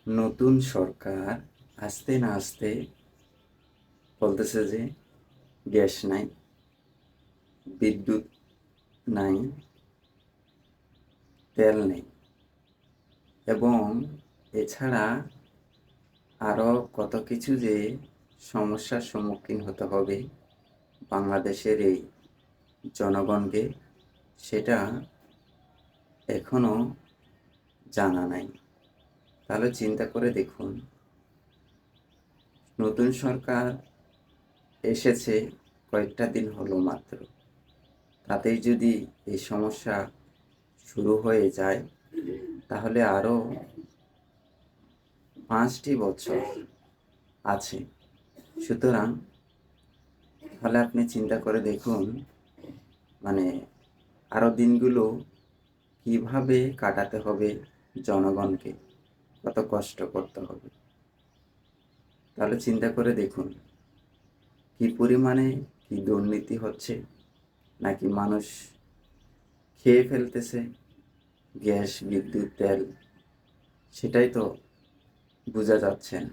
নতুন সরকার আসতে না আসতে বলতেছে যে গ্যাস নাই, বিদ্যুৎ নাই, তেল নেই এবং এছাড়া আরও কত কিছু যে সমস্যার সম্মুখীন হতে হবে বাংলাদেশের এই জনগণকে, সেটা এখনও জানা নাই। তাহলে চিন্তা করে দেখুন, নতুন সরকার এসেছে কয়েকটা দিন হলো মাত্র, তাতেই যদি এই সমস্যা শুরু হয়ে যায় তাহলে আরও 5টি বছর আছে। সুতরাং তাহলে আপনি চিন্তা করে দেখুন, মানে আরও দিনগুলো কিভাবে কাটাতে হবে জনগণকে, কত কষ্ট করতে হবে। তাহলে চিন্তা করে দেখুন কি পরিমাণে কি দুর্নীতি হচ্ছে, নাকি মানুষ খেয়ে ফেলতেছে গ্যাস, বিদ্যুৎ, তেল, সেটাই তো বোঝা যাচ্ছে না।